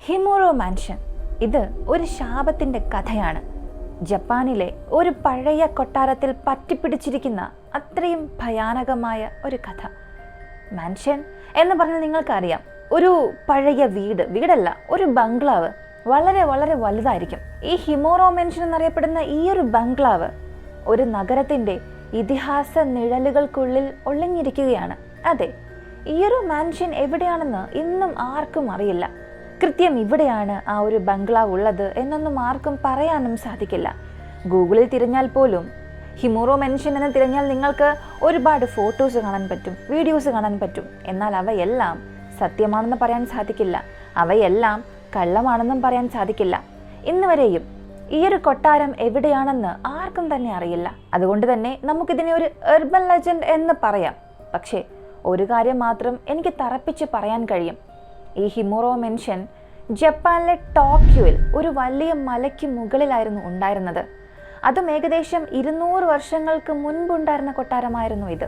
ഹിമോറോ mansion ഇത് ഒരു ശാപത്തിൻ്റെ കഥയാണ്. ജപ്പാനിലെ ഒരു പഴയ കൊട്ടാരത്തിൽ പറ്റിപ്പിടിച്ചിരിക്കുന്ന അത്രയും ഭയാനകമായ ഒരു കഥ. മാൻഷൻ എന്ന് പറഞ്ഞാൽ നിങ്ങൾക്കറിയാം, ഒരു പഴയ വീടല്ല, ഒരു ബംഗ്ലാവ്, വളരെ വളരെ വലുതായിരിക്കും. ഈ ഹിമോറോ മാൻഷൻ എന്നറിയപ്പെടുന്ന ഈ ഒരു ബംഗ്ലാവ് ഒരു നഗരത്തിൻ്റെ ഇതിഹാസ നിഴലുകൾക്കുള്ളിൽ ഒളിഞ്ഞിരിക്കുകയാണ്. അതെ, ഈ ഒരു മാൻഷൻ എവിടെയാണെന്ന് ഇന്നും ആർക്കും അറിയില്ല. കൃത്യം ഇവിടെയാണ് ആ ഒരു ബംഗ്ലാവ് ഉള്ളത് എന്നൊന്നും ആർക്കും പറയാനും സാധിക്കില്ല. ഗൂഗിളിൽ തിരഞ്ഞാൽ പോലും ഹിമോറോ മാൻഷൻ എന്ന് തിരഞ്ഞാൽ നിങ്ങൾക്ക് ഒരുപാട് ഫോട്ടോസ് കാണാൻ പറ്റും, വീഡിയോസ് കാണാൻ പറ്റും. എന്നാൽ അവയെല്ലാം സത്യമാണെന്ന് പറയാൻ സാധിക്കില്ല, അവയെല്ലാം കള്ളമാണെന്നും പറയാൻ സാധിക്കില്ല. ഇന്ന് വരെയും ഈ ഒരു കൊട്ടാരം എവിടെയാണെന്ന് ആർക്കും തന്നെ അറിയില്ല. അതുകൊണ്ട് തന്നെ നമുക്കിതിനെ ഒരു അർബൻ ലെജൻഡ് എന്ന് പറയാം. പക്ഷേ ഒരു കാര്യം മാത്രം എനിക്ക് തറപ്പിച്ച് പറയാൻ കഴിയും. ഈ ഹിമോറോ മാൻഷൻ ജപ്പാനിലെ ടോക്കിയോയിൽ ഒരു വലിയ മലയ്ക്ക് മുകളിലായിരുന്നു ഉണ്ടായിരുന്നത്. അതും ഏകദേശം 200 വർഷങ്ങൾക്ക് മുൻപുണ്ടായിരുന്ന കൊട്ടാരമായിരുന്നു ഇത്.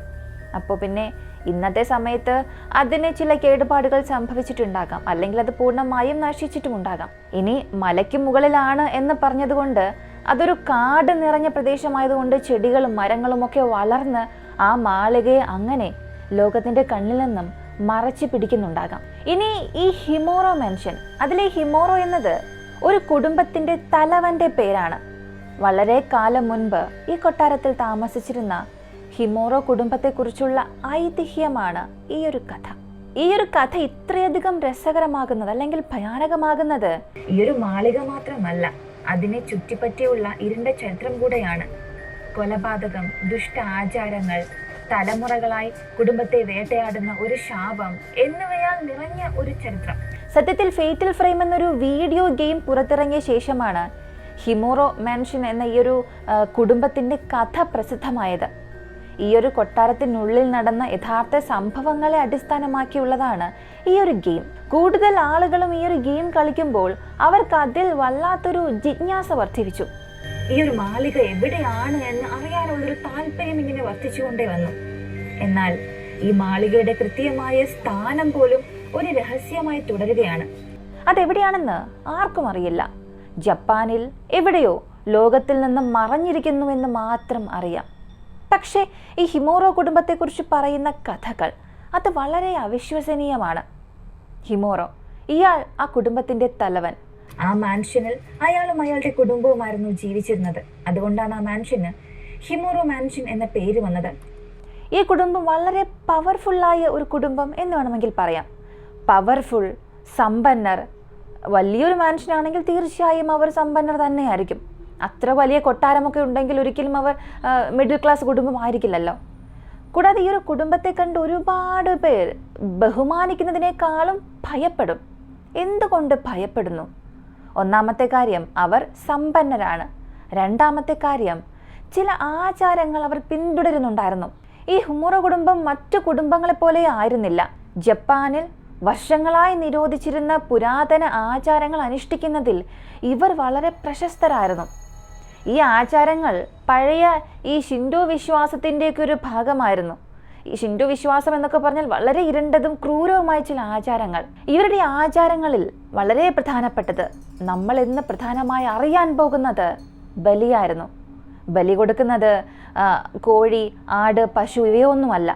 അപ്പോൾ പിന്നെ ഇന്നത്തെ സമയത്ത് അതിന് ചില കേടുപാടുകൾ സംഭവിച്ചിട്ടുണ്ടാകാം, അല്ലെങ്കിൽ അത് പൂർണ്ണമായും നശിച്ചിട്ടുമുണ്ടാകാം. ഇനി മലയ്ക്ക് മുകളിലാണ് എന്ന് പറഞ്ഞതുകൊണ്ട് അതൊരു കാട് നിറഞ്ഞ പ്രദേശമായതുകൊണ്ട് ചെടികളും മരങ്ങളും ഒക്കെ വളർന്ന് ആ മാളികയെ അങ്ങനെ ലോകത്തിൻ്റെ കണ്ണിൽ നിന്നും മറച്ചു പിടിക്കുന്നുണ്ടാകാം. ഇനി ഈ ഹിമോറോ മാൻഷൻ, അതിലെ ഹിമോറോ എന്നത് ഒരു കുടുംബത്തിൻ്റെ തലവൻ്റെ പേരാണ്. വളരെ കാലം മുൻപ് ഈ കൊട്ടാരത്തിൽ താമസിച്ചിരുന്ന ഹിമോറോ കുടുംബത്തെക്കുറിച്ചുള്ള ഐതിഹ്യമാണ് ഈ ഒരു കഥ. ഈ ഒരു കഥ ഇത്രയധികം രസകരമാകുന്നത് അല്ലെങ്കിൽ ഭയാനകമാകുന്നത് ഈ ഒരു മാളിക മാത്രമല്ല, അതിനെ ചുറ്റിപ്പറ്റിയുള്ള ഇരുണ്ട ചരിത്രം കൂടെയാണ്. കൊലപാതകം, ദുഷ്ട ആചാരങ്ങൾ, തലമുറകളായി കുടുംബത്തെ വേട്ടയാടുന്ന ഒരു ശാപം എന്നിവയാൽ നിറഞ്ഞ ഒരു ചരിത്രം. സത്യത്തിൽ ഫേറ്റൽ ഫ്രെയിം എന്നൊരു വീഡിയോ ഗെയിം പുറത്തിറങ്ങിയ ശേഷമാണ് ഹിമോറോ മാൻഷൻ എന്ന ഈ ഒരു കുടുംബത്തിൻ്റെ കഥ പ്രസിദ്ധമായത്. ഈ ഒരു കൊട്ടാരത്തിനുള്ളിൽ നടന്ന യഥാർത്ഥ സംഭവങ്ങളെ അടിസ്ഥാനമാക്കിയുള്ളതാണ് ഈ ഒരു ഗെയിം. കൂടുതൽ ആളുകളും ഈ ഒരു ഗെയിം കളിക്കുമ്പോൾ അവർക്ക് അതിൽ വല്ലാത്തൊരു ജിജ്ഞാസ വർദ്ധിപ്പിച്ചു. ഈ ഒരു മാളിക എവിടെയാണ് എന്ന് അറിയാനുള്ളൊരു താല്പര്യം ഇങ്ങനെ വർദ്ധിച്ചുകൊണ്ടേ വന്നു. എന്നാൽ ഈ മാളികയുടെ കൃത്യമായ സ്ഥാനം പോലും ഒരു രഹസ്യമായി തുടരുകയാണ്. അതെവിടെയാണെന്ന് ആർക്കും അറിയില്ല. ജപ്പാനിൽ എവിടെയോ ലോകത്തിൽ നിന്നും മറഞ്ഞിരിക്കുന്നുവെന്ന് മാത്രം അറിയാം. പക്ഷേ ഈ ഹിമോറോ കുടുംബത്തെക്കുറിച്ച് പറയുന്ന കഥകൾ അത് വളരെ അവിശ്വസനീയമാണ്. ഹിമോറോ, ഇയാൾ ആ കുടുംബത്തിൻ്റെ തലവൻ. ആ മാൻഷനിൽ അയാളും അയാളുടെ കുടുംബവുമായിരുന്നു ജീവിച്ചിരുന്നത്. അതുകൊണ്ടാണ് ആ മാൻഷന് ഹിമോറോ മാൻഷൻ എന്ന പേര് വന്നത്. ഈ കുടുംബം വളരെ പവർഫുള്ളായ ഒരു കുടുംബം എന്ന് വേണമെങ്കിൽ പറയാം. പവർഫുൾ, സമ്പന്നർ. വലിയൊരു മാൻഷനാണെങ്കിൽ തീർച്ചയായും അവർ സമ്പന്നർ തന്നെയായിരിക്കും. അത്ര വലിയ കൊട്ടാരമൊക്കെ ഉണ്ടെങ്കിൽ ഒരിക്കലും അവർ മിഡിൽ ക്ലാസ് കുടുംബമായിരിക്കില്ലല്ലോ. കൂടാതെ ഈ ഒരു കുടുംബത്തെ കണ്ട് ഒരുപാട് പേർ ബഹുമാനിക്കുന്നതിനേക്കാളും ഭയപ്പെടും. എന്തുകൊണ്ട് ഭയപ്പെടുന്നു? ഒന്നാമത്തെ കാര്യം, അവർ സമ്പന്നരാണ്. രണ്ടാമത്തെ കാര്യം, ചില ആചാരങ്ങൾ അവർ പിന്തുടരുന്നുണ്ടായിരുന്നു. ഈ ഹിമോറോ കുടുംബം മറ്റു കുടുംബങ്ങളെപ്പോലെ ആയിരുന്നില്ല. ജപ്പാനിൽ വർഷങ്ങളായി നിരോധിച്ചിരുന്ന പുരാതന ആചാരങ്ങൾ അനുഷ്ഠിക്കുന്നതിൽ ഇവർ വളരെ പ്രശസ്തരായിരുന്നു. ഈ ആചാരങ്ങൾ പഴയ ഈ ഷിൻഡോ വിശ്വാസത്തിൻ്റെയൊക്കെ ഒരു ഭാഗമായിരുന്നു. ഈ ഷിൻഡോ വിശ്വാസം എന്നൊക്കെ പറഞ്ഞാൽ വളരെ ഇരുണ്ടതും ക്രൂരവുമായ ചില ആചാരങ്ങൾ. ഇവരുടെ ആചാരങ്ങളിൽ വളരെ പ്രധാനപ്പെട്ടത്, നമ്മൾ ഇന്ന് പ്രധാനമായി അറിയാൻ പോകുന്നത് ബലിയായിരുന്നു. ബലി കൊടുക്കുന്നത് കോഴി, ആട്, പശു ഇവയൊന്നുമല്ല,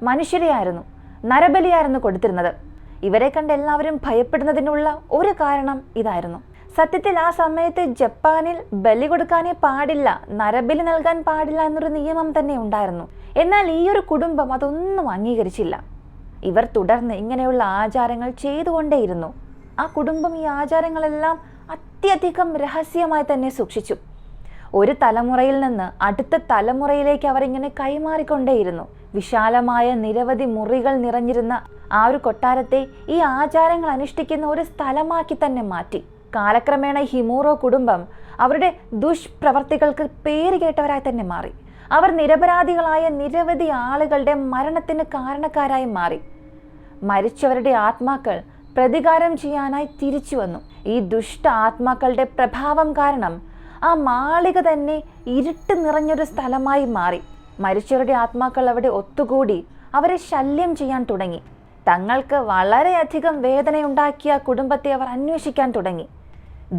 മനുഷ്യരെയായിരുന്നു. നരബലിയായിരുന്നു കൊടുത്തിരുന്നത്. ഇവരെ കണ്ട് എല്ലാവരും ഭയപ്പെടുന്നതിനുള്ള ഒരു കാരണം ഇതായിരുന്നു. സത്യത്തിൽ ആ സമയത്ത് ജപ്പാനിൽ ബലി കൊടുക്കാനേ പാടില്ല, നരബലി നൽകാൻ പാടില്ല എന്നൊരു നിയമം തന്നെ ഉണ്ടായിരുന്നു. എന്നാൽ ഈ ഒരു കുടുംബം അതൊന്നും അംഗീകരിച്ചില്ല. ഇവർ തുടർന്ന് ഇങ്ങനെയുള്ള ആചാരങ്ങൾ ചെയ്തുകൊണ്ടേയിരുന്നു. ആ കുടുംബം ഈ ആചാരങ്ങളെല്ലാം അത്യധികം രഹസ്യമായി തന്നെ സൂക്ഷിച്ചു. ഒരു തലമുറയിൽ നിന്ന് അടുത്ത തലമുറയിലേക്ക് അവർ ഇങ്ങനെ കൈമാറിക്കൊണ്ടേയിരുന്നു. വിശാലമായ നിരവധി മുറികൾ നിറഞ്ഞിരുന്ന ആ ഒരു കൊട്ടാരത്തെ ഈ ആചാരങ്ങൾ അനുഷ്ഠിക്കുന്ന ഒരു സ്ഥലമാക്കി തന്നെ മാറ്റി. കാലക്രമേണ ഹിമോറോ കുടുംബം അവരുടെ ദുഷ്പ്രവർത്തികൾക്ക് പേര് കേട്ടവരായി തന്നെ മാറി. അവർ നിരപരാധികളായ നിരവധി ആളുകളുടെ മരണത്തിന് കാരണക്കാരായി മാറി. മരിച്ചവരുടെ ആത്മാക്കൾ പ്രതികാരം ചെയ്യാനായി തിരിച്ചു വന്നു. ഈ ദുഷ്ട ആത്മാക്കളുടെ പ്രഭാവം കാരണം ആ മാളിക തന്നെ ഇരുട്ട് നിറഞ്ഞൊരു സ്ഥലമായി മാറി. മരിച്ചവരുടെ ആത്മാക്കൾ അവിടെ ഒത്തുകൂടി അവരെ ശല്യം ചെയ്യാൻ തുടങ്ങി. തങ്ങൾക്ക് വളരെയധികം വേദനയുണ്ടാക്കിയ കുടുംബത്തെ അവർ അന്വേഷിക്കാൻ തുടങ്ങി.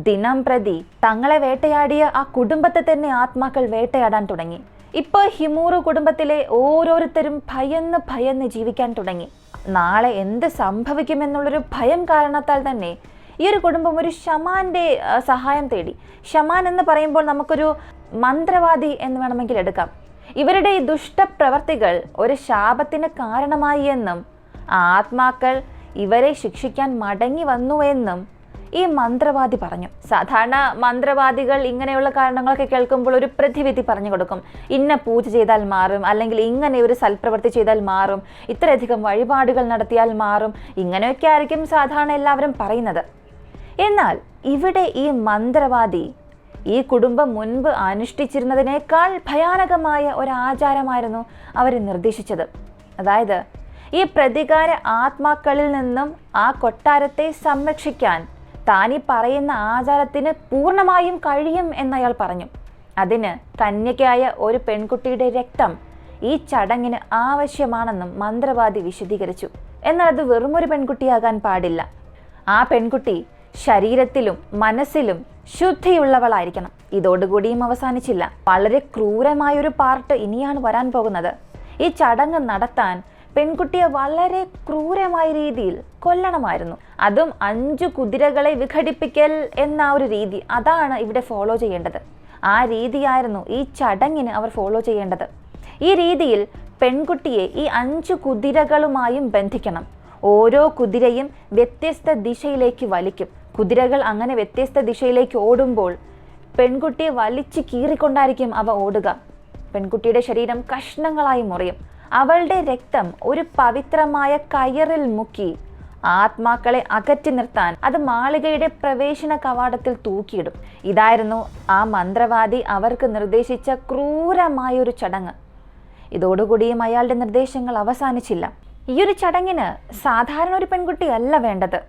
ദിനം പ്രതി തങ്ങളെ വേട്ടയാടിയ ആ കുടുംബത്തെ തന്നെ ആത്മാക്കൾ വേട്ടയാടാൻ തുടങ്ങി. ഇപ്പോൾ ഹിമൂറു കുടുംബത്തിലെ ഓരോരുത്തരും ഭയന്ന് ജീവിക്കാൻ തുടങ്ങി. നാളെ എന്ത് സംഭവിക്കുമെന്നുള്ളൊരു ഭയം കാരണത്താൽ തന്നെ ഈ ഒരു കുടുംബം ഒരു ഷമാന്റെ സഹായം തേടി. ഷമാൻ എന്ന് പറയുമ്പോൾ നമുക്കൊരു മന്ത്രവാദി എന്ന് വേണമെങ്കിൽ എടുക്കാം. ഇവരുടെ ഈ ദുഷ്ടപ്രവർത്തികൾ ഒരു ശാപത്തിന് കാരണമായി എന്നും ആത്മാക്കൾ ഇവരെ ശിക്ഷിക്കാൻ മടങ്ങി വന്നു എന്നും ഈ മന്ത്രവാദി പറഞ്ഞു. സാധാരണ മന്ത്രവാദികൾ ഇങ്ങനെയുള്ള കാരണങ്ങളൊക്കെ കേൾക്കുമ്പോൾ ഒരു പ്രതിവിധി പറഞ്ഞു കൊടുക്കും. ഇന്ന പൂജ ചെയ്താൽ മാറും, അല്ലെങ്കിൽ ഇങ്ങനെ ഒരു സൽപ്രവൃത്തി ചെയ്താൽ മാറും, ഇത്രയധികം വഴിപാടുകൾ നടത്തിയാൽ മാറും, ഇങ്ങനെയൊക്കെ ആയിരിക്കും സാധാരണ എല്ലാവരും പറയുന്നത്. എന്നാൽ ഇവിടെ ഈ മന്ത്രവാദി ഈ കുടുംബം മുൻപ് അനുഷ്ഠിച്ചിരുന്നതിനേക്കാൾ ഭയാനകമായ ഒരു ആചാരമായിരുന്നു അവർ നിർദ്ദേശിച്ചത്. അതായത് ഈ പ്രതികാര ആത്മാക്കളിൽ നിന്നും ആ കൊട്ടാരത്തെ സംരക്ഷിക്കാൻ താൻ ഈ പറയുന്ന ആചാരത്തിന് പൂർണ്ണമായും കഴിയും എന്നയാൾ പറഞ്ഞു. അതിന് കന്യകയായ ഒരു പെൺകുട്ടിയുടെ രക്തം ഈ ചടങ്ങിന് ആവശ്യമാണെന്നും മന്ത്രവാദി വിശദീകരിച്ചു. എന്നാൽ അത് വെറുമൊരു പെൺകുട്ടിയാകാൻ പാടില്ല. ആ പെൺകുട്ടി ശരീരത്തിലും മനസ്സിലും ശുദ്ധിയുള്ളവളായിരിക്കണം. ഇതോടുകൂടിയും അവസാനിച്ചില്ല. വളരെ ക്രൂരമായൊരു പാർട്ട് ഇനിയാണ് വരാൻ പോകുന്നത്. ഈ ചടങ്ങ് നടത്താൻ പെൺകുട്ടിയെ വളരെ ക്രൂരമായ രീതിയിൽ കൊല്ലണമായിരുന്നു. അതും 5 കുതിരകളെ വിഘടിപ്പിക്കൽ എന്ന ഒരു രീതി, അതാണ് ഇവിടെ ഫോളോ ചെയ്യേണ്ടത്. ആ രീതിയായിരുന്നു ഈ ചടങ്ങിന് അവർ ഫോളോ ചെയ്യേണ്ടത്. ഈ രീതിയിൽ പെൺകുട്ടിയെ ഈ 5 കുതിരകളുമായും ബന്ധിക്കണം. ഓരോ കുതിരയും വ്യത്യസ്ത ദിശയിലേക്ക് വലിക്കും. കുതിരകൾ അങ്ങനെ വ്യത്യസ്ത ദിശയിലേക്ക് ഓടുമ്പോൾ പെൺകുട്ടിയെ വലിച്ചു കീറിക്കൊണ്ടായിരിക്കും അവ ഓടുക. പെൺകുട്ടിയുടെ ശരീരം കഷ്ണങ്ങളായി മുറിയും. അവളുടെ രക്തം ഒരു പവിത്രമായ കയറിൽ മുക്കി ആത്മാക്കളെ അകറ്റി നിർത്താൻ അത് മാളികയുടെ പ്രവേശന കവാടത്തിൽ തൂക്കിയിടും. ഇതായിരുന്നു ആ മന്ത്രവാദി അവർക്ക് നിർദ്ദേശിച്ച ക്രൂരമായൊരു ചടങ്ങ്. ഇതോടുകൂടിയും അയാളുടെ നിർദ്ദേശങ്ങൾ അവസാനിച്ചില്ല. ഈ ഒരു ചടങ്ങിന് സാധാരണ ഒരു പെൺകുട്ടിയല്ല വേണ്ടത്.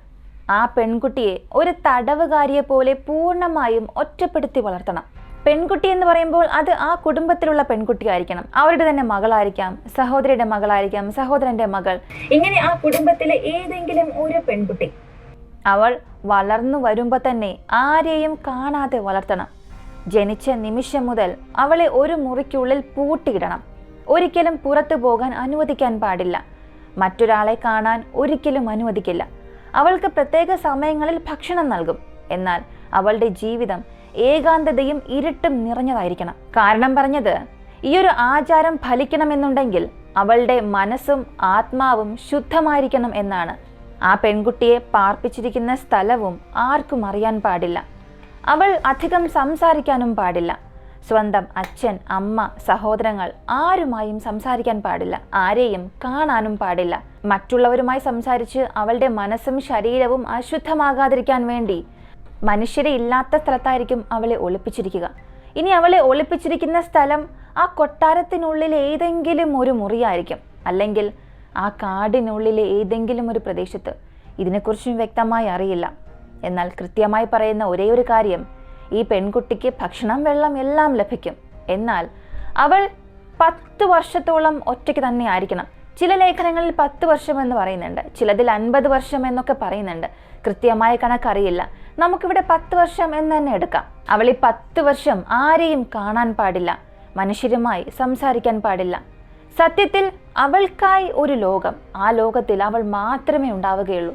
ആ പെൺകുട്ടിയെ ഒരു തടവുകാരിയെ പോലെ പൂർണ്ണമായും ഒറ്റപ്പെടുത്തി വളർത്തണം. പെൺകുട്ടി എന്ന് പറയുമ്പോൾ അത് ആ കുടുംബത്തിലുള്ള പെൺകുട്ടിയായിരിക്കണം. അവരുടെ തന്നെ മകളായിരിക്കാം, സഹോദരിയുടെ മകളായിരിക്കാം, സഹോദരന്റെ മകൾ, ഇങ്ങനെ ആ കുടുംബത്തിലെ ഏതെങ്കിലും ഒരു പെൺകുട്ടി. അവൾ വളർന്നു വരുമ്പോൾ തന്നെ ആരെയും കാണാതെ വളർത്തണം. ജനിച്ച നിമിഷം മുതൽ അവളെ ഒരു മുറിക്കുള്ളിൽ പൂട്ടിയിടണം. ഒരിക്കലും പുറത്തു പോകാൻ അനുവദിക്കാൻ പാടില്ല. മറ്റൊരാളെ കാണാൻ ഒരിക്കലും അനുവദിക്കില്ല. അവൾക്ക് പ്രത്യേക സമയങ്ങളിൽ ഭക്ഷണം നൽകും. എന്നാൽ അവളുടെ ജീവിതം ഏകാന്തതയും ഇരുട്ടും നിറഞ്ഞതായിരിക്കണം. കാരണം പറഞ്ഞത്, ഈ ഒരു ആചാരം ഫലിക്കണമെന്നുണ്ടെങ്കിൽ അവളുടെ മനസ്സും ആത്മാവും ശുദ്ധമായിരിക്കണം എന്നാണ്. ആ പെൺകുട്ടിയെ പാർപ്പിച്ചിരിക്കുന്ന സ്ഥലവും ആർക്കും അറിയാൻ പാടില്ല. അവൾ അധികം സംസാരിക്കാനും പാടില്ല. സ്വന്തം അച്ഛൻ, അമ്മ, സഹോദരങ്ങൾ ആരുമായും സംസാരിക്കാൻ പാടില്ല. ആരെയും കാണാനും പാടില്ല. മറ്റുള്ളവരുമായി സംസാരിച്ച് അവളുടെ മനസ്സും ശരീരവും അശുദ്ധമാകാതിരിക്കാൻ വേണ്ടി മനുഷ്യരെ ഇല്ലാത്ത സ്ഥലത്തായിരിക്കും അവളെ ഒളിപ്പിച്ചിരിക്കുക. ഇനി അവളെ ഒളിപ്പിച്ചിരിക്കുന്ന സ്ഥലം ആ കൊട്ടാരത്തിനുള്ളിലെ ഏതെങ്കിലും ഒരു മുറിയായിരിക്കും, അല്ലെങ്കിൽ ആ കാടിനുള്ളിലെ ഏതെങ്കിലും ഒരു പ്രദേശത്ത്. ഇതിനെക്കുറിച്ചും വ്യക്തമായി അറിയില്ല. എന്നാൽ കൃത്യമായി പറയുന്ന ഒരേ ഒരു കാര്യം, ഈ പെൺകുട്ടിക്ക് ഭക്ഷണം, വെള്ളം എല്ലാം ലഭിക്കും. എന്നാൽ അവൾ 10 വർഷത്തോളം ഒറ്റയ്ക്ക് തന്നെ ആയിരിക്കണം. ചില ലേഖനങ്ങളിൽ 10 വർഷം എന്ന് പറയുന്നുണ്ട്, ചിലതിൽ 50 വർഷം എന്നൊക്കെ പറയുന്നുണ്ട്. കൃത്യമായ കണക്കറിയില്ല. നമുക്കിവിടെ 10 വർഷം എന്ന് തന്നെ എടുക്കാം. അവൾ ഈ 10 വർഷം ആരെയും കാണാൻ പാടില്ല, മനുഷ്യരുമായി സംസാരിക്കാൻ പാടില്ല. സത്യത്തിൽ അവൾക്കായി ഒരു ലോകം, ആ ലോകത്തിൽ അവൾ മാത്രമേ ഉണ്ടാവുകയുള്ളൂ.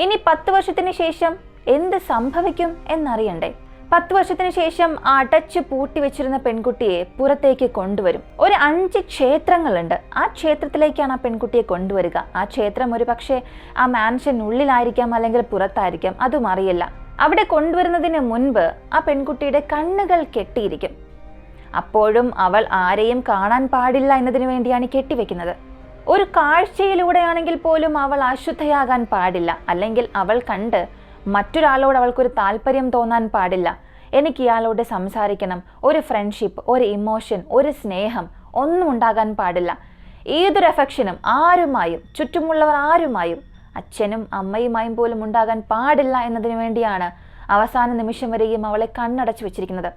ഇനി 10 വർഷത്തിന് ശേഷം എന്ത് സംഭവിക്കും എന്നറിയണ്ടേ? 10 വർഷത്തിന് ശേഷം അടച്ചു പൂട്ടി വെച്ചിരുന്ന പെൺകുട്ടിയെ പുറത്തേക്ക് കൊണ്ടുവരും. ഒരു 5 ക്ഷേത്രങ്ങളുണ്ട്. ആ ക്ഷേത്രത്തിലേക്കാണ് ആ പെൺകുട്ടിയെ കൊണ്ടുവരിക. ആ ക്ഷേത്രം ഒരു പക്ഷേ ആ മാൻഷനുള്ളിലായിരിക്കാം, അല്ലെങ്കിൽ പുറത്തായിരിക്കാം, അതും അറിയില്ല. അവിടെ കൊണ്ടുവരുന്നതിന് മുൻപ് ആ പെൺകുട്ടിയുടെ കണ്ണുകൾ കെട്ടിയിരിക്കും. അപ്പോഴും അവൾ ആരെയും കാണാൻ പാടില്ല എന്നതിനു വേണ്ടിയാണ് കെട്ടിവെക്കുന്നത്. ഒരു കാഴ്ചയിലൂടെയാണെങ്കിൽ പോലും അവൾ അശുദ്ധയാകാൻ പാടില്ല, അല്ലെങ്കിൽ അവൾ കണ്ട് മറ്റൊരാളോട് അവൾക്കൊരു താല്പര്യം തോന്നാൻ പാടില്ല. എനിക്ക് ഇയാളോട് സംസാരിക്കണം, ഒരു ഫ്രണ്ട്ഷിപ്പ്, ഒരു ഇമോഷൻ, ഒരു സ്നേഹം ഒന്നും ഉണ്ടാകാൻ പാടില്ല. ഏതൊരു അഫെക്ഷനും ആരുമായും, ചുറ്റുമുള്ളവർ ആരുമായും, അച്ഛനും അമ്മയുമായും പോലും ഉണ്ടാകാൻ പാടില്ല എന്നതിനു വേണ്ടിയാണ് അവസാന നിമിഷം വരെയും അവളെ കണ്ണടച്ചു വെച്ചിരിക്കുന്നത്.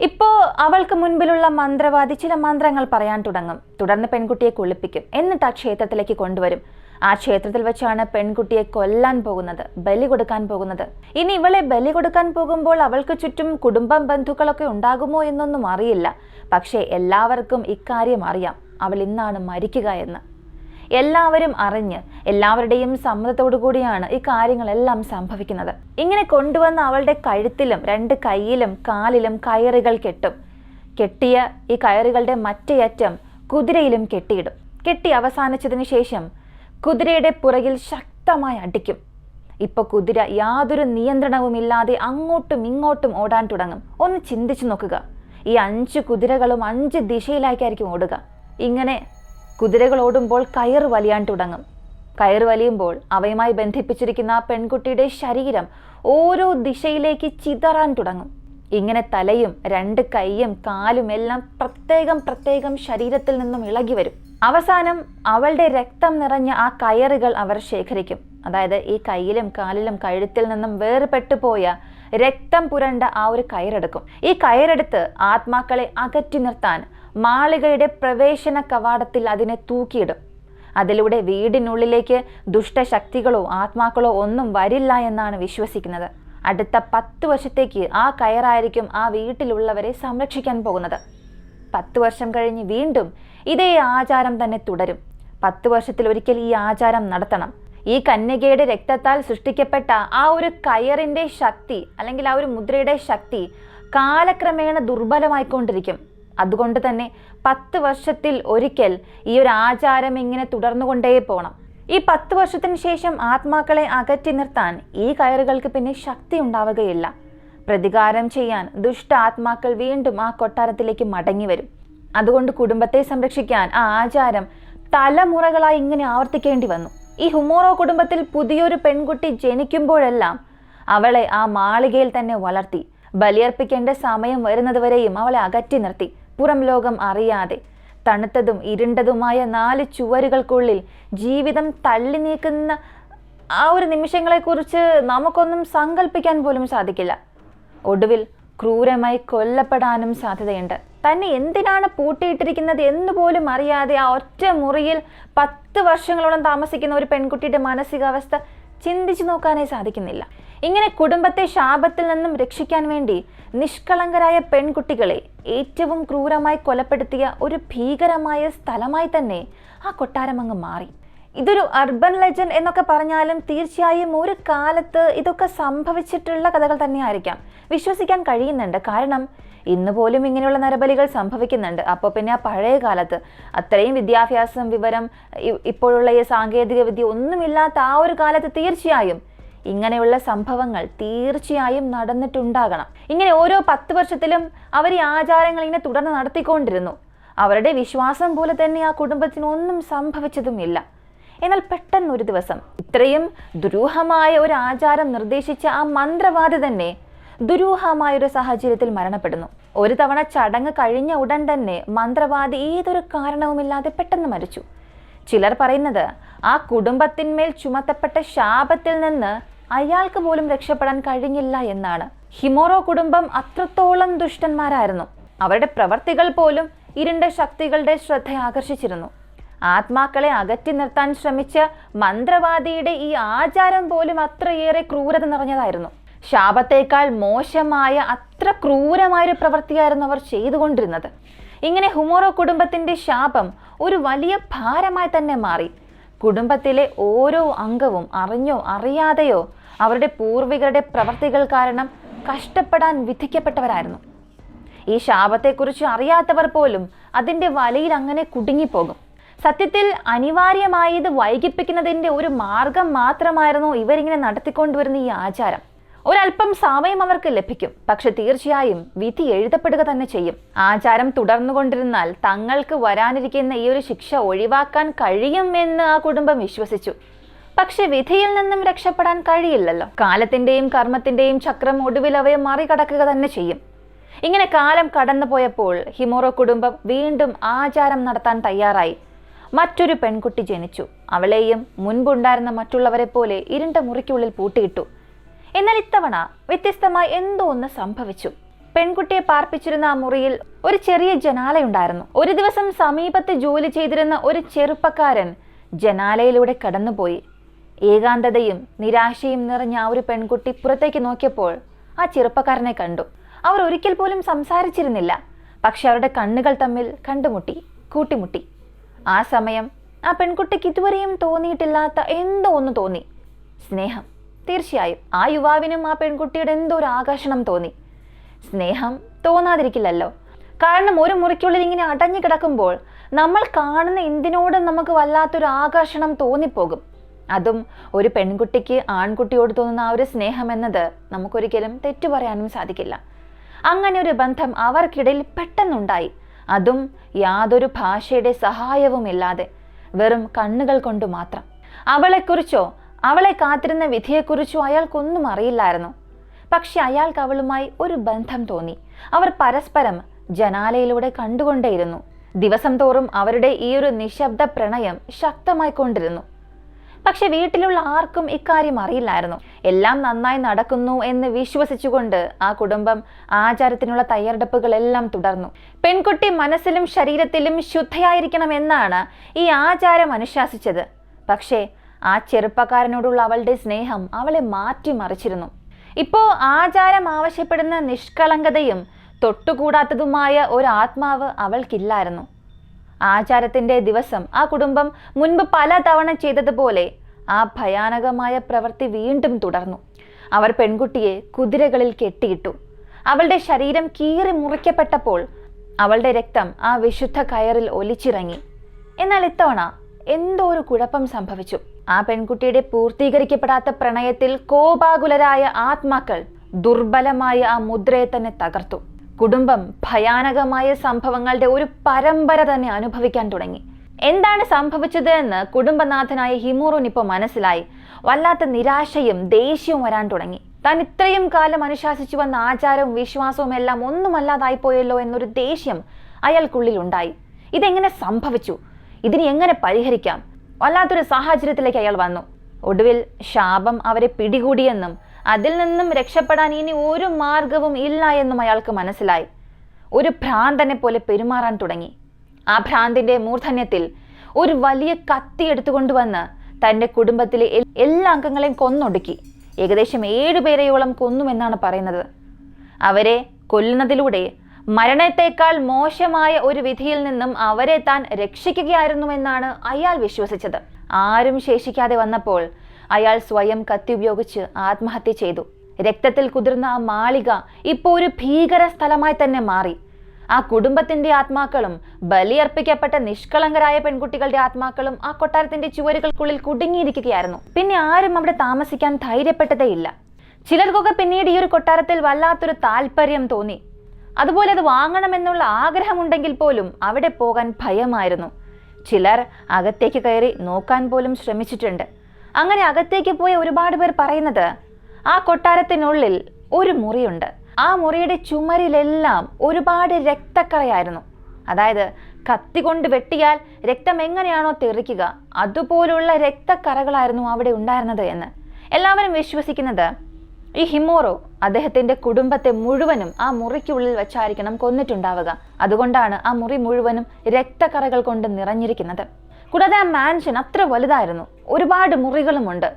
ഇപ്പോൾ അവൾക്ക് മുൻപിലുള്ള മന്ത്രവാദി ചില മന്ത്രങ്ങൾ പറയാൻ തുടങ്ങും. തുടർന്ന് പെൺകുട്ടിയെ കുളിപ്പിക്കും. എന്നിട്ട് ആ ക്ഷേത്രത്തിലേക്ക് കൊണ്ടുവരും. ആ ക്ഷേത്രത്തിൽ വെച്ചാണ് പെൺകുട്ടിയെ കൊല്ലാൻ പോകുന്നത്, ബലി കൊടുക്കാൻ പോകുന്നത്. ഇനി ഇവളെ ബലി കൊടുക്കാൻ പോകുമ്പോൾ അവൾക്ക് ചുറ്റും കുടുംബം ബന്ധുക്കളൊക്കെ ഉണ്ടാകുമോ എന്നൊന്നും അറിയില്ല. പക്ഷേ എല്ലാവർക്കും ഇക്കാര്യം അറിയാം, അവൾ ഇന്നാണ് മരിക്കുക എന്ന്. എല്ലാവരും അറിഞ്ഞ് എല്ലാവരുടെയും സമ്മതത്തോടു കൂടിയാണ് ഈ കാര്യങ്ങളെല്ലാം സംഭവിക്കുന്നത്. ഇങ്ങനെ കൊണ്ടുവന്ന അവളുടെ കഴുത്തിലും 2 കൈയിലും കാലിലും കയറുകൾ കെട്ടും. കെട്ടിയ ഈ കയറുകളുടെ മറ്റേ അറ്റം കുതിരയിലും കെട്ടിയിടും. കെട്ടി അവസാനിച്ചതിന് ശേഷം കുതിരയുടെ പുറകിൽ ശക്തമായി അടിക്കും. ഇപ്പോൾ കുതിര യാതൊരു നിയന്ത്രണവുമില്ലാതെ അങ്ങോട്ടും ഇങ്ങോട്ടും ഓടാൻ തുടങ്ങും. ഒന്ന് ചിന്തിച്ചു നോക്കുക, ഈ 5 കുതിരകളും 5 ദിശയിലേക്കായിരിക്കും ഓടുക. ഇങ്ങനെ കുതിരകൾ ഓടുമ്പോൾ കയറ് വലിയാൻ തുടങ്ങും. കയറ് വലിയുമ്പോൾ അവയുമായി ബന്ധിപ്പിച്ചിരിക്കുന്ന ആ പെൺകുട്ടിയുടെ ശരീരം ഓരോ ദിശയിലേക്ക് ചിതറാൻ തുടങ്ങും. ഇങ്ങനെ തലയും 2 കൈയും കാലും എല്ലാം പ്രത്യേകം ശരീരത്തിൽ നിന്നും ഇളകി വരും. അവസാനം അവളുടെ രക്തം നിറഞ്ഞ ആ കയറുകൾ അവർ ശേഖരിക്കും. അതായത് ഈ കൈയിലും കാലിലും കഴുത്തിൽ നിന്നും വേർപെട്ടു പോയ രക്തം പുരണ്ട ആ ഒരു കയറെടുക്കും. ഈ കയറെടുത്ത് ആത്മാക്കളെ അകറ്റി നിർത്താൻ മാളികയുടെ പ്രവേശന കവാടത്തിൽ അതിനെ തൂക്കിയിടും. അതിലൂടെ വീടിനുള്ളിലേക്ക് ദുഷ്ടശക്തികളോ ആത്മാക്കളോ ഒന്നും വരില്ല എന്നാണ് വിശ്വസിക്കുന്നത്. അടുത്ത 10 വർഷത്തേക്ക് ആ കയറായിരിക്കും ആ വീട്ടിലുള്ളവരെ സംരക്ഷിക്കാൻ പോകുന്നത്. 10 വർഷം കഴിഞ്ഞ് വീണ്ടും ഇതേ ആചാരം തന്നെ തുടരും. 10 വർഷത്തിലൊരിക്കൽ ഈ ആചാരം നടത്തണം. ഈ കന്യകയുടെ രക്തത്താൽ സൃഷ്ടിക്കപ്പെട്ട ആ ഒരു കയറിൻ്റെ ശക്തി അല്ലെങ്കിൽ ആ ഒരു മുദ്രയുടെ ശക്തി കാലക്രമേണ ദുർബലമായിക്കൊണ്ടിരിക്കും. അതുകൊണ്ട് തന്നെ 10 വർഷത്തിൽ ഒരിക്കൽ ഈ ഒരു ആചാരം ഇങ്ങനെ തുടർന്നുകൊണ്ടേ പോകണം. ഈ 10 വർഷത്തിന് ശേഷം ആത്മാക്കളെ അകറ്റി നിർത്താൻ ഈ കയറുകൾക്ക് പിന്നെ ശക്തി ഉണ്ടാവുകയില്ല. പ്രതികാരം ചെയ്യാൻ ദുഷ്ട ആത്മാക്കൾ വീണ്ടും ആ കൊട്ടാരത്തിലേക്ക് മടങ്ങി വരും. അതുകൊണ്ട് കുടുംബത്തെ സംരക്ഷിക്കാൻ ആ ആചാരം തലമുറകളായി ഇങ്ങനെ ആവർത്തിക്കേണ്ടി വന്നു. ഈ ഹുമോറോ കുടുംബത്തിൽ പുതിയൊരു പെൺകുട്ടി ജനിക്കുമ്പോഴെല്ലാം അവളെ ആ മാളികയിൽ തന്നെ വളർത്തി. ബലിയർപ്പിക്കേണ്ട സമയം വരുന്നതുവരെയും അവളെ അകറ്റി നിർത്തി. പുറം ലോകം അറിയാതെ തണുത്തതും ഇരുണ്ടതുമായ 4 ചുവരുകൾക്കുള്ളിൽ ജീവിതം തള്ളി നീക്കുന്ന ആ ഒരു നിമിഷങ്ങളെക്കുറിച്ച് നമുക്കൊന്നും സങ്കല്പിക്കാൻ പോലും സാധിക്കില്ല. ഒടുവിൽ ക്രൂരമായി കൊല്ലപ്പെടാനും സാധ്യതയുണ്ട്. തന്നെ എന്തിനാണ് പൂട്ടിയിട്ടിരിക്കുന്നത് എന്നുപോലും അറിയാതെ ആ ഒറ്റ മുറിയിൽ 10 വർഷങ്ങളോളം താമസിക്കുന്ന ഒരു പെൺകുട്ടിയുടെ മാനസികാവസ്ഥ ചിന്തിച്ചു നോക്കാനേ സാധിക്കുന്നില്ല. ഇങ്ങനെ കുടുംബത്തെ ശാപത്തിൽ നിന്നും രക്ഷിക്കാൻ വേണ്ടി നിഷ്കളങ്കരായ പെൺകുട്ടികളെ ഏറ്റവും ക്രൂരമായി കൊലപ്പെടുത്തിയ ഒരു ഭീകരമായ സ്ഥലമായി തന്നെ ആ കൊട്ടാരം അങ്ങ് മാറി. ഇതൊരു അർബൻ ലെജൻഡ് എന്നൊക്കെ പറഞ്ഞാലും തീർച്ചയായും ഒരു കാലത്ത് ഇതൊക്കെ സംഭവിച്ചിട്ടുള്ള കഥകൾ തന്നെയായിരിക്കാം. വിശ്വസിക്കാൻ കഴിയുന്നുണ്ട്. കാരണം ഇന്ന് പോലും ഇങ്ങനെയുള്ള നരബലികൾ സംഭവിക്കുന്നുണ്ട്. അപ്പോൾ പിന്നെ ആ പഴയ കാലത്ത് അത്രയും വിദ്യാഭ്യാസം, വിവരം, ഇപ്പോഴുള്ള ഈ സാങ്കേതിക വിദ്യ ഒന്നുമില്ലാത്ത ആ ഒരു കാലത്ത് തീർച്ചയായും ഇങ്ങനെയുള്ള സംഭവങ്ങൾ തീർച്ചയായും നടന്നിട്ടുണ്ടാകണം. ഇങ്ങനെ ഓരോ 10 വർഷത്തിലും അവർ ഈ ആചാരങ്ങൾ ഇങ്ങനെ തുടർന്ന് നടത്തിക്കൊണ്ടിരുന്നു. അവരുടെ വിശ്വാസം പോലെ തന്നെ ആ കുടുംബത്തിനൊന്നും സംഭവിച്ചതുമില്ല. എന്നാൽ പെട്ടെന്നൊരു ദിവസം ഇത്രയും ദുരൂഹമായ ഒരു ആചാരം നിർദ്ദേശിച്ച ആ മന്ത്രവാദി തന്നെ ദുരൂഹമായൊരു സാഹചര്യത്തിൽ മരണപ്പെടുന്നു. ഒരു തവണ ചടങ്ങ് കഴിഞ്ഞ ഉടൻ തന്നെ മന്ത്രവാദി ഏതൊരു കാരണവുമില്ലാതെ പെട്ടെന്ന് മരിച്ചു. ചിലർ പറയുന്നത് ആ കുടുംബത്തിന്മേൽ ചുമത്തപ്പെട്ട ശാപത്തിൽ നിന്ന് അയാൾക്ക് പോലും രക്ഷപ്പെടാൻ കഴിഞ്ഞില്ല എന്നാണ്. ഹിമോറോ കുടുംബം അത്രത്തോളം ദുഷ്ടന്മാരായിരുന്നു. അവരുടെ പ്രവർത്തികൾ പോലും ഇരുണ്ട ശക്തികളുടെ ശ്രദ്ധ ആകർഷിച്ചിരുന്നു. ആത്മാക്കളെ അകറ്റി നിർത്താൻ ശ്രമിച്ച മന്ത്രവാദിയുടെ ഈ ആചാരം പോലും അത്രയേറെ ക്രൂരത നിറഞ്ഞതായിരുന്നു. ശാപത്തേക്കാൾ മോശമായ അത്ര ക്രൂരമായൊരു പ്രവൃത്തിയായിരുന്നു അവർ ചെയ്തുകൊണ്ടിരുന്നത്. ഇങ്ങനെ ഹുമോറോ കുടുംബത്തിൻ്റെ ശാപം ഒരു വലിയ ഭാരമായി തന്നെ മാറി. കുടുംബത്തിലെ ഓരോ അംഗവും അറിഞ്ഞോ അറിയാതെയോ അവരുടെ പൂർവികരുടെ പ്രവർത്തികൾ കാരണം കഷ്ടപ്പെടാൻ വിധിക്കപ്പെട്ടവരായിരുന്നു. ഈ ശാപത്തെക്കുറിച്ച് അറിയാത്തവർ പോലും അതിൻ്റെ വലയിൽ അങ്ങനെ കുടുങ്ങിപ്പോകും. സത്യത്തിൽ അനിവാര്യമായി ഇത് വൈകിപ്പിക്കുന്നതിൻ്റെ ഒരു മാർഗം മാത്രമായിരുന്നു ഇവരിങ്ങനെ നടത്തിക്കൊണ്ടുവരുന്ന ഈ ആചാരം. ഒരല്പം സമയം അവർക്ക് ലഭിക്കും, പക്ഷെ തീർച്ചയായും വിധി എഴുതപ്പെടുക തന്നെ ചെയ്യും. ആചാരം തുടർന്നുകൊണ്ടിരുന്നാൽ തങ്ങൾക്ക് വരാനിരിക്കുന്ന ഈ ഒരു ശിക്ഷ ഒഴിവാക്കാൻ കഴിയുമെന്ന് ആ കുടുംബം വിശ്വസിച്ചു. പക്ഷെ വിധിയിൽ നിന്നും രക്ഷപ്പെടാൻ കഴിയില്ലല്ലോ. കാലത്തിൻ്റെയും കർമ്മത്തിൻ്റെയും ചക്രം ഒടുവിൽ അവയെ മറികടക്കുക തന്നെ ചെയ്യും. ഇങ്ങനെ കാലം കടന്നു പോയപ്പോൾ ഹിമോറോ കുടുംബം വീണ്ടും ആചാരം നടത്താൻ തയ്യാറായി. മറ്റൊരു പെൺകുട്ടി ജനിച്ചു. അവളെയും മുൻപുണ്ടായിരുന്ന മറ്റുള്ളവരെ പോലെ ഇരുണ്ട മുറിക്കുള്ളിൽ പൂട്ടിയിട്ടു. എന്നാൽ ഇത്തവണ വ്യത്യസ്തമായി എന്തോ ഒന്ന് സംഭവിച്ചു. പെൺകുട്ടിയെ പാർപ്പിച്ചിരുന്ന ആ മുറിയിൽ ഒരു ചെറിയ ജനാലയുണ്ടായിരുന്നു. ഒരു ദിവസം സമീപത്ത് ജോലി ചെയ്തിരുന്ന ഒരു ചെറുപ്പക്കാരൻ ജനാലയിലൂടെ കടന്നുപോയി. ഏകാന്തതയും നിരാശയും നിറഞ്ഞ ആ ഒരു പെൺകുട്ടി പുറത്തേക്ക് നോക്കിയപ്പോൾ ആ ചെറുപ്പക്കാരനെ കണ്ടു. അവർ ഒരിക്കൽ പോലും സംസാരിച്ചിരുന്നില്ല, പക്ഷെ അവരുടെ കണ്ണുകൾ തമ്മിൽ കണ്ടുമുട്ടി, കൂട്ടിമുട്ടി. ആ സമയം ആ പെൺകുട്ടിക്ക് ഇതുവരെയും തോന്നിയിട്ടില്ലാത്ത എന്തോ ഒന്ന് തോന്നി. സ്നേഹം. തീർച്ചയായും ആ യുവാവിനും ആ പെൺകുട്ടിയുടെ എന്തോ ഒരു ആകർഷണം തോന്നി. സ്നേഹം തോന്നാതിരിക്കില്ലല്ലോ. കാരണം ഒരു മുറിക്കുള്ളിൽ ഇങ്ങനെ അടഞ്ഞു കിടക്കുമ്പോൾ നമ്മൾ കാണുന്ന എന്തിനോടും നമുക്ക് വല്ലാത്തൊരു ആകർഷണം തോന്നിപ്പോകും. അതും ഒരു പെൺകുട്ടിക്ക് ആൺകുട്ടിയോട് തോന്നുന്ന ആ ഒരു സ്നേഹം എന്നത് നമുക്കൊരിക്കലും തെറ്റു പറയാനും സാധിക്കില്ല. അങ്ങനെ ഒരു ബന്ധം അവർക്കിടയിൽ പെട്ടെന്നുണ്ടായി. അതും യാതൊരു ഭാഷയുടെ സഹായവുമില്ലാതെ, വെറും കണ്ണുകൾ കൊണ്ട് മാത്രം. അവളെക്കുറിച്ചോ അവളെ കാത്തിരുന്ന വിധിയെക്കുറിച്ചോ അയാൾക്കൊന്നും അറിയില്ലായിരുന്നു. പക്ഷെ അയാൾക്ക് അവളുമായി ഒരു ബന്ധം തോന്നി. അവർ പരസ്പരം ജനാലയിലൂടെ കണ്ടുകൊണ്ടേയിരുന്നു. ദിവസം തോറും അവരുടെ ഈ ഒരു നിശബ്ദ പ്രണയം ശക്തമായിക്കൊണ്ടിരുന്നു. പക്ഷെ വീട്ടിലുള്ള ആർക്കും ഇക്കാര്യം അറിയില്ലായിരുന്നു. എല്ലാം നന്നായി നടക്കുന്നു എന്ന് വിശ്വസിച്ചുകൊണ്ട് ആ കുടുംബം ആചാരത്തിനുള്ള തയ്യാറെടുപ്പുകളെല്ലാം തുടർന്നു. പെൺകുട്ടി മനസ്സിലും ശരീരത്തിലും ശുദ്ധയായിരിക്കണമെന്നാണ് ഈ ആചാരം അനുശാസിച്ചത്. പക്ഷേ ആ ചെറുപ്പക്കാരനോടുള്ള അവളുടെ സ്നേഹം അവളെ മാറ്റിമറിച്ചിരുന്നു. ഇപ്പോൾ ആചാരം ആവശ്യപ്പെടുന്ന നിഷ്കളങ്കതയും തൊട്ടുകൂടാത്തതുമായ ഒരു ആത്മാവ് അവൾക്കില്ലായിരുന്നു. ആചാരത്തിൻ്റെ ദിവസം ആ കുടുംബം മുൻപ് പല തവണ ചെയ്തതുപോലെ ആ ഭയാനകമായ പ്രവൃത്തി വീണ്ടും തുടർന്നു. അവർ പെൺകുട്ടിയെ കുതിരകളിൽ കെട്ടിയിട്ടു. അവളുടെ ശരീരം കീറി മുറിക്കപ്പെട്ടപ്പോൾ അവളുടെ രക്തം ആ വിശുദ്ധ കയറിൽ ഒലിച്ചിറങ്ങി. എന്നാൽ ഇത്തവണ എന്തോ ഒരു കുഴപ്പം സംഭവിച്ചു. ആ പെൺകുട്ടിയുടെ പൂർത്തീകരിക്കപ്പെടാത്ത പ്രണയത്തിൽ കോപാകുലരായ ആത്മാക്കൾ ദുർബലമായ ആ മുദ്രയെ തന്നെ തകർത്തു. കുടുംബം ഭയാനകമായ സംഭവങ്ങളുടെ ഒരു പരമ്പര തന്നെ അനുഭവിക്കാൻ തുടങ്ങി. എന്താണ് സംഭവിച്ചത് എന്ന് കുടുംബനാഥനായ ഹിമൂറിന് ഇപ്പോൾ മനസ്സിലായി. വല്ലാത്ത നിരാശയും ദേഷ്യവും വരാൻ തുടങ്ങി. താൻ ഇത്രയും കാലം അനുശാസിച്ചു വന്ന ആചാരവും വിശ്വാസവും എല്ലാം ഒന്നുമല്ലാതായി പോയല്ലോ എന്നൊരു ദേഷ്യം അയാൾക്കുള്ളിൽ ഉണ്ടായി. ഇതെങ്ങനെ സംഭവിച്ചു? ഇതിനെ എങ്ങനെ പരിഹരിക്കാം? വല്ലാത്തൊരു സാഹചര്യത്തിലേക്ക് അയാൾ വന്നു. ഒടുവിൽ ശാപം അവരെ പിടികൂടിയെന്നും അതിൽ നിന്നും രക്ഷപ്പെടാൻ ഇനി ഒരു മാർഗവും ഇല്ല എന്നും അയാൾക്ക് മനസ്സിലായി. ഒരു ഭ്രാന്തനെ പോലെ പെരുമാറാൻ തുടങ്ങി. ആ ഭ്രാന്തിന്റെ മൂർധന്യത്തിൽ ഒരു വലിയ കത്തി എടുത്തുകൊണ്ടുവന്ന് തൻ്റെ കുടുംബത്തിലെ എല്ലാ അംഗങ്ങളെയും കൊന്നൊടുക്കി. ഏകദേശം 7 പേരെയോളം കൊന്നുമെന്നാണ് പറയുന്നത്. അവരെ കൊല്ലുന്നതിലൂടെ മരണത്തേക്കാൾ മോശമായ ഒരു വിധിയിൽ നിന്നും അവരെ താൻ രക്ഷിക്കുകയായിരുന്നുവെന്നാണ് അയാൾ വിശ്വസിച്ചത്. ആരും ശേഷിക്കാതെ വന്നപ്പോൾ അയാൾ സ്വയം കത്തി ഉപയോഗിച്ച് ആത്മഹത്യ ചെയ്തു. രക്തത്തിൽ കുതിർന്ന ആ മാളിക ഇപ്പോൾ ഒരു ഭീകര സ്ഥലമായി തന്നെ മാറി. ആ കുടുംബത്തിന്റെ ആത്മാക്കളും ബലിയർപ്പിക്കപ്പെട്ട നിഷ്കളങ്കരായ പെൺകുട്ടികളുടെ ആത്മാക്കളും ആ കൊട്ടാരത്തിന്റെ ചുവരുകൾക്കുള്ളിൽ കുടുങ്ങിയിരിക്കുകയായിരുന്നു. പിന്നെ ആരും അവിടെ താമസിക്കാൻ ധൈര്യപ്പെട്ടതേയില്ല. ചിലർക്കൊക്കെ പിന്നീട് ഈ ഒരു കൊട്ടാരത്തിൽ വല്ലാത്തൊരു താല്പര്യം തോന്നി. അതുപോലെ അത് വാങ്ങണമെന്നുള്ള ആഗ്രഹമുണ്ടെങ്കിൽ പോലും അവിടെ പോകാൻ ഭയമായിരുന്നു. ചിലർ അകത്തേക്ക് കയറി നോക്കാൻ പോലും ശ്രമിച്ചിട്ടുണ്ട്. അങ്ങനെ അകത്തേക്ക് പോയ ഒരുപാട് പേർ പറയുന്നത് ആ കൊട്ടാരത്തിനുള്ളിൽ ഒരു മുറിയുണ്ട്. ആ മുറിയുടെ ചുമരിലെല്ലാം ഒരുപാട് രക്തക്കറയായിരുന്നു. അതായത് കത്തി കൊണ്ട് വെട്ടിയാൽ രക്തം എങ്ങനെയാണോ തെറിക്കുക അതുപോലുള്ള രക്തക്കറകളായിരുന്നു അവിടെ ഉണ്ടായിരുന്നത് എന്ന് എല്ലാവരും വിശ്വസിക്കുന്നത് ഈ ഹിമോറോ അദ്ദേഹത്തിന്റെ കുടുംബത്തെ മുഴുവനും ആ മുറിക്കുള്ളിൽ വെച്ചായിരിക്കണം കൊന്നിട്ടുണ്ടാവുക. അതുകൊണ്ടാണ് ആ മുറി മുഴുവനും രക്തക്കറകൾ കൊണ്ട് നിറഞ്ഞിരിക്കുന്നത്. കൂടാതെ ആ മാൻഷൻ അത്ര വലുതായിരുന്നു. ഒരുപാട് മുറികളുമുണ്ട്,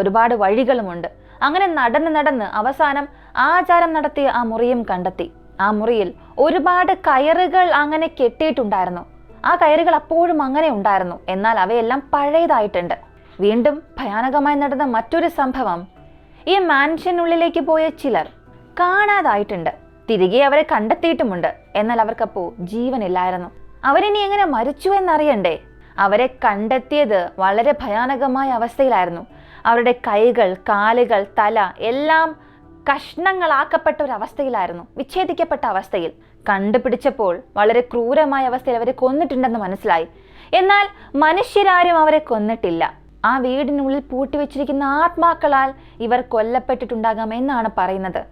ഒരുപാട് വഴികളുമുണ്ട്. അങ്ങനെ നടന്ന് അവസാനം ആചാരം നടത്തിയ ആ മുറിയും കണ്ടെത്തി. ആ മുറിയിൽ ഒരുപാട് കയറുകൾ അങ്ങനെ കെട്ടിയിട്ടുണ്ടായിരുന്നു. ആ കയറുകൾ അപ്പോഴും അങ്ങനെ ഉണ്ടായിരുന്നു. എന്നാൽ അവയെല്ലാം പഴയതായിട്ടുണ്ട്. വീണ്ടും ഭയാനകമായി നടന്ന മറ്റൊരു സംഭവം, ഈ മാൻഷനുള്ളിലേക്ക് പോയ ചിലർ കാണാതായിട്ടുണ്ട്. തിരികെ അവരെ കണ്ടെത്തിയിട്ടുമുണ്ട്. എന്നാൽ അവർക്കപ്പോൾ ജീവനില്ലായിരുന്നു. അവരിനി എങ്ങനെ മരിച്ചു എന്നറിയണ്ടേ? അവരെ കണ്ടെത്തിയത് വളരെ ഭയാനകമായ അവസ്ഥയിലായിരുന്നു. അവരുടെ കൈകൾ, കാലുകൾ, തല എല്ലാം കഷ്ണങ്ങളാക്കപ്പെട്ട ഒരു അവസ്ഥയിലായിരുന്നു, വിച്ഛേദിക്കപ്പെട്ട അവസ്ഥയിൽ. കണ്ടുപിടിച്ചപ്പോൾ വളരെ ക്രൂരമായ അവസ്ഥയിൽ അവരെ കൊന്നിട്ടുണ്ടെന്ന് മനസ്സിലായി. എന്നാൽ മനുഷ്യരാരും അവരെ കൊന്നിട്ടില്ല. ആ വീടിനുള്ളിൽ പൂട്ടിവെച്ചിരിക്കുന്ന ആത്മാക്കളാൽ ഇവർ കൊല്ലപ്പെട്ടിട്ടുണ്ടാകാം എന്നാണ് പറയുന്നത്.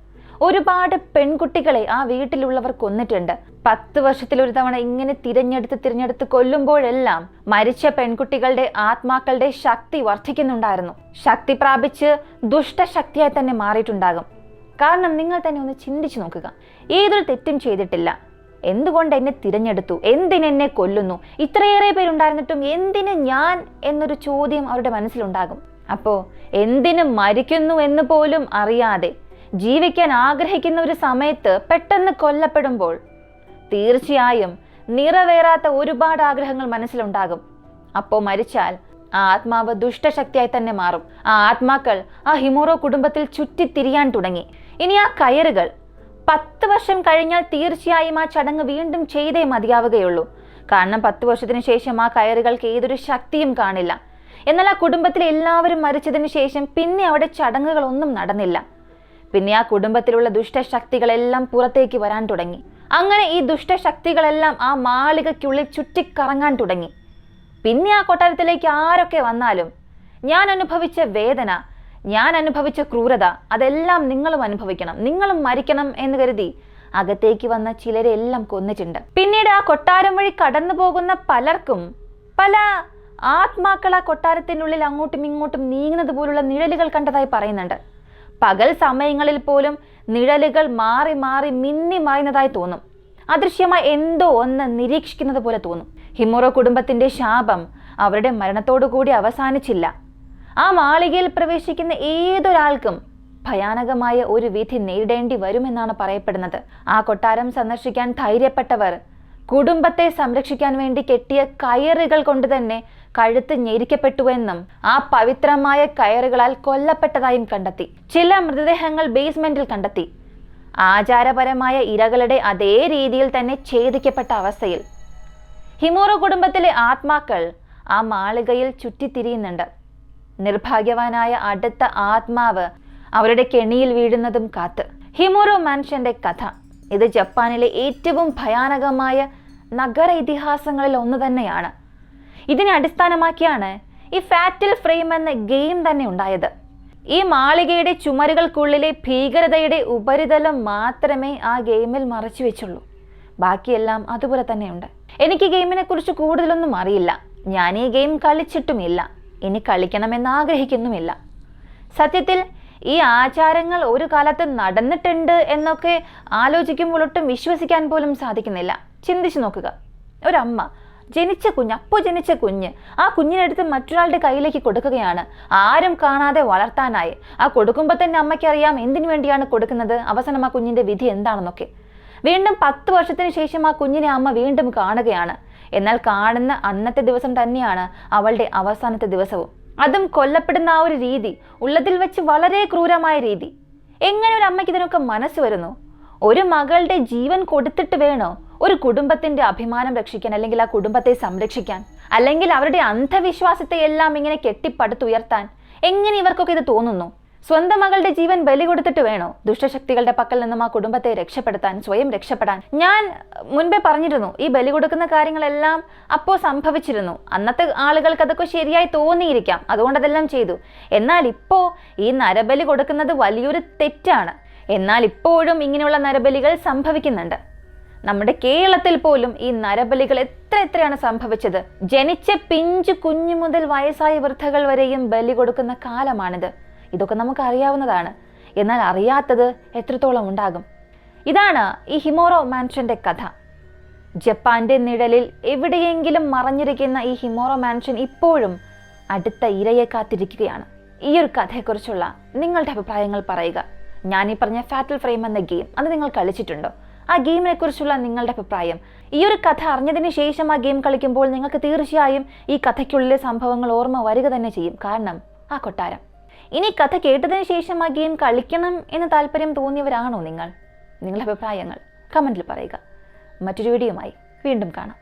ഒരുപാട് പെൺകുട്ടികളെ ആ വീട്ടിലുള്ളവർ കൊന്നിട്ടുണ്ട്. 10 വർഷത്തിലൊരു തവണ ഇങ്ങനെ തിരഞ്ഞെടുത്ത് കൊല്ലുമ്പോഴെല്ലാം മരിച്ച പെൺകുട്ടികളുടെ ആത്മാക്കളുടെ ശക്തി വർദ്ധിക്കുന്നുണ്ടായിരുന്നു. ശക്തി പ്രാപിച്ച് ദുഷ്ടശക്തിയായി തന്നെ മാറിയിട്ടുണ്ടാകും. കാരണം നിങ്ങൾ തന്നെ ഒന്ന് ചിന്തിച്ചു നോക്കുക. ഏതൊരു തെറ്റും ചെയ്തിട്ടില്ല, എന്തുകൊണ്ട് എന്നെ തിരഞ്ഞെടുത്തു? എന്തിനെന്നെ കൊല്ലുന്നു? ഇത്രയേറെ പേരുണ്ടായിരുന്നിട്ടും എന്തിന് ഞാൻ എന്നൊരു ചോദ്യം അവരുടെ മനസ്സിലുണ്ടാകും. അപ്പോൾ എന്തിനു മരിക്കുന്നു എന്ന് പോലും അറിയാതെ ജീവിക്കാൻ ആഗ്രഹിക്കുന്ന ഒരു സമയത്ത് പെട്ടെന്ന് കൊല്ലപ്പെടുമ്പോൾ തീർച്ചയായും നിറവേറാത്ത ഒരുപാട് ആഗ്രഹങ്ങൾ മനസ്സിലുണ്ടാകും. അപ്പോൾ മരിച്ചാൽ ആ ആത്മാവ് ദുഷ്ടശക്തിയായി തന്നെ മാറും. ആ ആത്മാക്കൾ ആ ഹിമോറോ കുടുംബത്തിൽ ചുറ്റിത്തിരിയാൻ തുടങ്ങി. ഇനി ആ കയറുകൾ 10 വർഷം കഴിഞ്ഞാൽ തീർച്ചയായും ആ ചടങ്ങ് വീണ്ടും ചെയ്തേ മതിയാവുകയുള്ളൂ. കാരണം 10 വർഷത്തിന് ശേഷം ആ കയറുകൾക്ക് ഏതൊരു ശക്തിയും കാണില്ല. എന്നാൽ ആ കുടുംബത്തിലെ എല്ലാവരും മരിച്ചതിന് ശേഷം പിന്നെ അവിടെ ചടങ്ങുകളൊന്നും നടന്നില്ല. പിന്നെ ആ കുടുംബത്തിലുള്ള ദുഷ്ടശക്തികളെല്ലാം പുറത്തേക്ക് വരാൻ തുടങ്ങി. അങ്ങനെ ഈ ദുഷ്ടശക്തികളെല്ലാം ആ മാളികയ്ക്കുള്ളിൽ ചുറ്റിക്കറങ്ങാൻ തുടങ്ങി. പിന്നെ ആ കൊട്ടാരത്തിലേക്ക് ആരൊക്കെ വന്നാലും ഞാൻ അനുഭവിച്ച വേദന, ഞാൻ അനുഭവിച്ച ക്രൂരത, അതെല്ലാം നിങ്ങളും അനുഭവിക്കണം, നിങ്ങളും മരിക്കണം എന്ന് കരുതി അകത്തേക്ക് വന്ന ചിലരെ എല്ലാം കൊന്നിട്ടുണ്ട്. പിന്നീട് ആ കൊട്ടാരം വഴി കടന്നു പോകുന്ന പലർക്കും പല ആത്മാക്കൾ ആ കൊട്ടാരത്തിനുള്ളിൽ അങ്ങോട്ടും ഇങ്ങോട്ടും നീങ്ങുന്നത് പോലുള്ള നിഴലുകൾ കണ്ടതായി പറയുന്നുണ്ട്. പകൽ സമയങ്ങളിൽ പോലും നിഴലുകൾ മാറി മാറി മിന്നി മറയുന്നതായി തോന്നും. അദൃശ്യമായി എന്തോ ഒന്ന് നിരീക്ഷിക്കുന്നത് പോലെ തോന്നും. ഹിമോറോ കുടുംബത്തിന്റെ ശാപം അവരുടെ മരണത്തോടുകൂടി അവസാനിച്ചില്ല. ആ മാളികയിൽ പ്രവേശിക്കുന്ന ഏതൊരാൾക്കും ഭയാനകമായ ഒരു വിധി നേരിടേണ്ടി വരുമെന്നാണ് പറയപ്പെടുന്നത്. ആ കൊട്ടാരം സന്ദർശിക്കാൻ ധൈര്യപ്പെട്ടവർ കുടുംബത്തെ സംരക്ഷിക്കാൻ വേണ്ടി കെട്ടിയ കയറുകൾ കൊണ്ട് തന്നെ കഴുത്ത് ഞെരിക്കപ്പെട്ടുവെന്നും ആ പവിത്രമായ കയറുകളാൽ കൊല്ലപ്പെട്ടതായും കണ്ടെത്തി. ചില മൃതദേഹങ്ങൾ ബേസ്മെന്റിൽ കണ്ടെത്തി. ആചാരപരമായ ഇരകളുടെ അതേ രീതിയിൽ തന്നെ ഛേദിക്കപ്പെട്ട അവസ്ഥയിൽ ഹിമോറോ കുടുംബത്തിലെ ആത്മാക്കൾ ആ മാളികയിൽ ചുറ്റിത്തിരിയുന്നുണ്ട്. നിർഭാഗ്യവാനായ അടുത്ത ആത്മാവ് അവരുടെ കെണിയിൽ വീഴുന്നതും കാത്ത്. ഹിമോറോ മാൻഷന്റെ കഥ ഇത് ജപ്പാനിലെ ഏറ്റവും ഭയാനകമായ നഗര ഇതിഹാസങ്ങളിൽ ഒന്ന് തന്നെയാണ്. ഇതിനെ അടിസ്ഥാനമാക്കിയാണ് ഈ ഫാറ്റൽ ഫ്രെയിം എന്ന ഗെയിം തന്നെ ഉണ്ടായത്. ഈ മാളികയുടെ ചുമരുകൾക്കുള്ളിലെ ഭീകരതയുടെ ഉപരിതലം മാത്രമേ ആ ഗെയിമിൽ മറച്ചു വെച്ചുള്ളൂ. ബാക്കിയെല്ലാം അതുപോലെ തന്നെയുണ്ട്. എനിക്ക് ഗെയിമിനെ കുറിച്ച് കൂടുതലൊന്നും അറിയില്ല. ഞാൻ ഈ ഗെയിം കളിച്ചിട്ടുമില്ല, ഇനി കളിക്കണമെന്ന് ആഗ്രഹിക്കുന്നുമില്ല. സത്യത്തിൽ ഈ ആചാരങ്ങൾ ഒരു കാലത്ത് നടന്നിട്ടുണ്ട് എന്നൊക്കെ ആലോചിക്കുമ്പോൾ ഒട്ടും വിശ്വസിക്കാൻ പോലും സാധിക്കുന്നില്ല. ചിന്തിച്ചു നോക്കുക, ഒരമ്മ അപ്പോൾ ജനിച്ച കുഞ്ഞ് ആ കുഞ്ഞിനെടുത്ത് മറ്റൊരാളുടെ കയ്യിലേക്ക് കൊടുക്കുകയാണ്, ആരും കാണാതെ വളർത്താനായി. ആ കൊടുക്കുമ്പോൾ തന്നെ അമ്മയ്ക്കറിയാം എന്തിനു വേണ്ടിയാണ് കൊടുക്കുന്നത്, അവസാനം ആ കുഞ്ഞിന്റെ വിധി എന്താണെന്നൊക്കെ. വീണ്ടും 10 വർഷത്തിന് ശേഷം ആ കുഞ്ഞിനെ അമ്മ വീണ്ടും കാണുകയാണ്. എന്നാൽ കാണുന്ന അന്നത്തെ ദിവസം തന്നെയാണ് അവളുടെ അവസാനത്തെ ദിവസവും. അതും കൊല്ലപ്പെടുന്ന ആ ഒരു രീതി ഉള്ളതിൽ വെച്ച് വളരെ ക്രൂരമായ രീതി. എങ്ങനെ ഒരു അമ്മയ്ക്ക് ഇതിനൊക്കെ മനസ്സ് വരുന്നു? ഒരു മകളുടെ ജീവൻ കൊടുത്തിട്ട് വേണോ ഒരു കുടുംബത്തിന്റെ അഭിമാനം രക്ഷിക്കാൻ, അല്ലെങ്കിൽ ആ കുടുംബത്തെ സംരക്ഷിക്കാൻ, അല്ലെങ്കിൽ അവരുടെ അന്ധവിശ്വാസത്തെ എല്ലാം ഇങ്ങനെ കെട്ടിപ്പടുത്തുയർത്താൻ? എങ്ങനെ ഇവർക്കൊക്കെ ഇത് തോന്നുന്നു? സ്വന്തം മകളുടെ ജീവൻ ബലി കൊടുത്തിട്ട് വേണോ ദുഷ്ടശക്തികളുടെ പക്കൽ നിന്നും ആ കുടുംബത്തെ രക്ഷപ്പെടുത്താൻ, സ്വയം രക്ഷപ്പെടാൻ? ഞാൻ മുൻപേ പറഞ്ഞിരുന്നു, ഈ ബലി കൊടുക്കുന്ന കാര്യങ്ങളെല്ലാം അപ്പോൾ സംഭവിച്ചിരുന്നു. അന്നത്തെ ആളുകൾക്ക് അതൊക്കെ ശരിയായി തോന്നിയിരിക്കാം, അതുകൊണ്ട് അതെല്ലാം ചെയ്തു. എന്നാൽ ഇപ്പോൾ ഈ നരബലി കൊടുക്കുന്നത് വലിയൊരു തെറ്റാണ്. എന്നാൽ ഇപ്പോഴും ഇങ്ങനെയുള്ള നരബലികൾ സംഭവിക്കുന്നുണ്ട്. നമ്മുടെ കേരളത്തിൽ പോലും ഈ നരബലികൾ എത്രയാണ് സംഭവിച്ചത്. ജനിച്ച പിഞ്ചു കുഞ്ഞു മുതൽ വയസ്സായ വൃദ്ധകൾ വരെയും ബലി കൊടുക്കുന്ന കാലമാണിത്. ഇതൊക്കെ നമുക്ക് അറിയാവുന്നതാണ്. എന്നാൽ അറിയാത്തത് എത്രത്തോളം ഉണ്ടാകും? ഇതാണ് ഈ ഹിമോറോ മാൻഷന്റെ കഥ. ജപ്പാന്റെ നിഴലിൽ എവിടെയെങ്കിലും മറഞ്ഞിരിക്കുന്ന ഈ ഹിമോറോ മാൻഷൻ ഇപ്പോഴും അടുത്ത ഇരയെ കാത്തിരിക്കുകയാണ്. ഈ ഒരു കഥയെക്കുറിച്ചുള്ള നിങ്ങളുടെ അഭിപ്രായങ്ങൾ പറയുക. ഞാനീ പറഞ്ഞ ഫാറ്റൽ ഫ്രെയിം എന്ന ഗെയിം അത് നിങ്ങൾ കളിച്ചിട്ടുണ്ടോ? ആ ഗെയിമിനെ കുറിച്ചുള്ള നിങ്ങളുടെ അഭിപ്രായം. ഈ ഒരു കഥ അറിഞ്ഞതിന് ശേഷം ആ ഗെയിം കളിക്കുമ്പോൾ നിങ്ങൾക്ക് തീർച്ചയായും ഈ കഥയ്ക്കുള്ളിലെ സംഭവങ്ങൾ ഓർമ്മ വരിക തന്നെ ചെയ്യും. കാരണം ആ കൊട്ടാരം. ഇനി കഥ കേട്ടതിന് ശേഷം ആ ഗെയിം കളിക്കണം എന്ന് താല്പര്യം തോന്നിയവരാണോ നിങ്ങൾ? നിങ്ങളുടെ അഭിപ്രായങ്ങൾ കമന്റിൽ പറയുക. മറ്റൊരു വീഡിയോയുമായി വീണ്ടും കാണാം.